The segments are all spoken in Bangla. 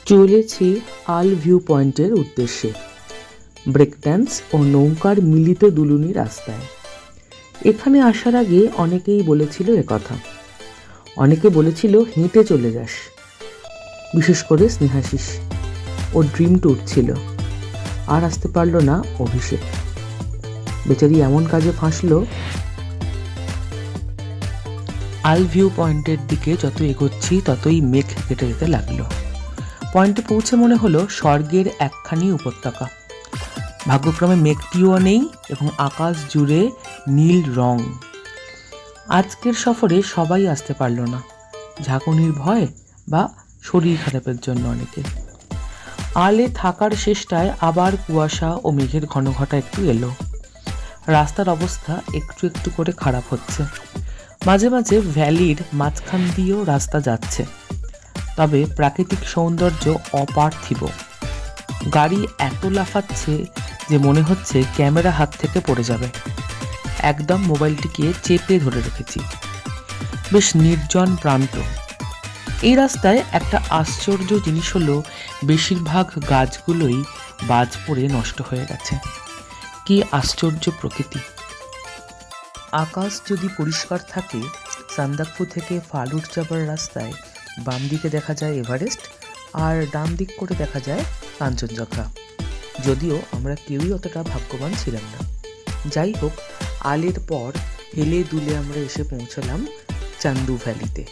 চলেছি আল ভিউ পয়েন্টের উদ্দেশ্যে। ব্রেক ড্যান্স ও নৌকার মিলিত দুলুনি রাস্তায়। এখানে আসার আগে অনেকেই বলেছিল একথা, অনেকে বলেছিল হেঁটে চলে যাস, বিশেষ করে স্নেহাশিস। ওর ড্রিম ট্যুর ছিল, আর আসতে পারল না অভিষেক। বেচারি এমন কাজে ফাঁসলো। আল ভিউ পয়েন্টের দিকে যত এগোচ্ছি ততই মেঘ কেটে যেতে লাগলো। পয়েন্টে পৌঁছে মনে হলো স্বর্গের একখানি উপত্যকা। ভাগ্যক্রমে মেঘটিও নেই এবং আকাশ জুড়ে নীল রং। আজকের সফরে সবাই আসতে পারল না, ঝাঁকুনির ভয় বা শরীর খারাপের জন্য অনেকে। আলে থাকার শেষটায় আবার কুয়াশা ও মেঘের ঘনঘটা একটু এলো। রাস্তার অবস্থা একটু একটু করে খারাপ হচ্ছে। মাঝে মাঝে ভ্যালির মাঝখান দিয়েও রাস্তা যাচ্ছে, তবে প্রাকৃতিক সৌন্দর্য অপার্থিব। গাড়ি এত লাফাচ্ছে যে মনে হচ্ছে ক্যামেরা হাত থেকে পড়ে যাবে। একদম মোবাইলটিকে চেপে ধরে রেখেছি। বেশ নির্জন প্রান্ত। এই রাস্তায় একটা আশ্চর্য জিনিস হলো, বেশিরভাগ গাছগুলোই বাজ পড়ে নষ্ট হয়ে গেছে। কি আশ্চর্য প্রকৃতি! আকাশ যদি পরিষ্কার থাকে, সান্দাকফু থেকে ফালুট যাবার রাস্তায় বাম দিকে দেখা যায় এভারেস্ট, আর ডান দিক করে দেখা যায় কাঞ্চনজঙ্ঘা। যদিও আমরা কেউই অতটা ভাগ্যবান ছিলাম না। যাই হোক, আলের পর হেলে দুলে আমরা এসে পৌঁছলাম চান্দু ভ্যালিতে।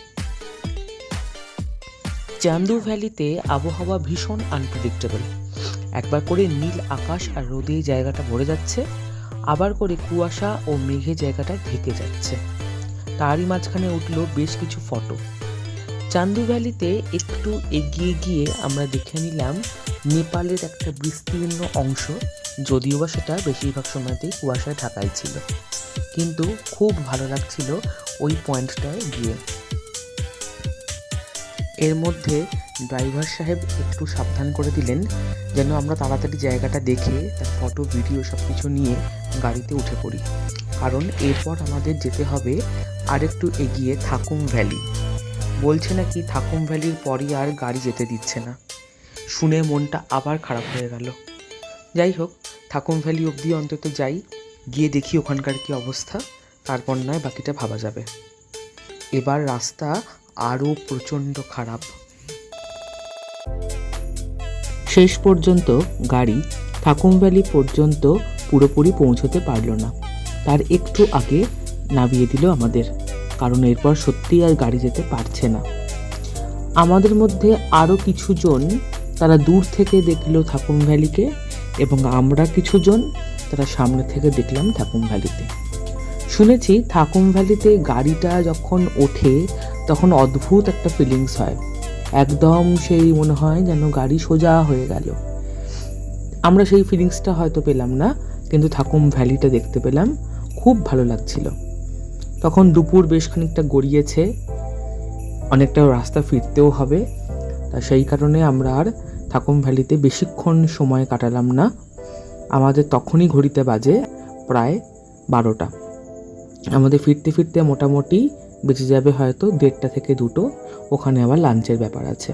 চান্দু ভ্যালিতে আবহাওয়া ভীষণ আনপ্রেডিক্টেবল। একবার করে নীল আকাশ আর রোদে জায়গাটা ভরে যাচ্ছে, আবার করে কুয়াশা ও মেঘে জায়গাটা ঢেকে যাচ্ছে। তারই মাঝখানে উঠল বেশ কিছু ফটো। চান্দু ভ্যালিতে একটু এগিয়ে গিয়ে আমরা দেখে নিলাম নেপালের একটা বিস্তীর্ণ অংশ, যদিও বা সেটা বেশিরভাগ সময়তেই কুয়াশায় ঢাকাই ছিল, কিন্তু খুব ভালো লাগছিল ওই পয়েন্টটায় গিয়ে। এর মধ্যে ড্রাইভার সাহেব একটু সাবধান করে দিলেন যেন আমরা তাড়াতাড়ি জায়গাটা দেখে তার ফটো ভিডিও সব কিছু নিয়ে গাড়িতে উঠে পড়ি, কারণ এরপর আমাদের যেতে হবে আরেকটু এগিয়ে থাকুম ভ্যালি। বলছে নাকি থাকুম ভ্যালির পরই আর গাড়ি যেতে দিচ্ছে না। শুনে মনটা আবার খারাপ হয়ে গেল। যাই হোক, থাকুম ভ্যালি অবধি অন্তত যাই, গিয়ে দেখি ওখানকার কি অবস্থা, তারপর নয় বাকিটা ভাবা যাবে। এবার রাস্তা আরও প্রচণ্ড খারাপ। শেষ পর্যন্ত গাড়ি থাকুম ভ্যালি পর্যন্ত পুরোপুরি পৌঁছতে পারল না। তার একটু আগে নামিয়ে দিল আমাদের, কারণ এরপর সত্যিই আর গাড়ি যেতে পারছে না। আমাদের মধ্যে আরও কিছুজন তারা দূর থেকে দেখলো থাকুম ভ্যালিকে, এবং আমরা কিছুজন তারা সামনে থেকে দেখলাম থাকুম ভ্যালিতে। শুনেছি থাকুম ভ্যালিতে গাড়িটা যখন ওঠে তখন অদ্ভুত একটা ফিলিংস হয়, একদম সেই মনে হয় যেন গাড়ি সোজা হয়ে গেল। আমরা সেই ফিলিংসটা হয়তো পেলাম না, কিন্তু থাকুম ভ্যালিটা দেখতে পেলাম, খুব ভালো লাগছিল। তখন দুপুর বেশ খানিকটা গড়িয়েছে, অনেকটা রাস্তা ফিরতেও হবে, তা সেই কারণে আমরা আর থাকুম ভ্যালিতে বেশিক্ষণ সময় কাটালাম না। আমাদের তখনই ঘড়িতে বাজে প্রায় 12টা। আমাদের ফিরতে ফিরতে মোটামুটি বেঁচে যাবে হয়তো 1:30 থেকে 2টো। ওখানে আবার লাঞ্চের ব্যাপার আছে।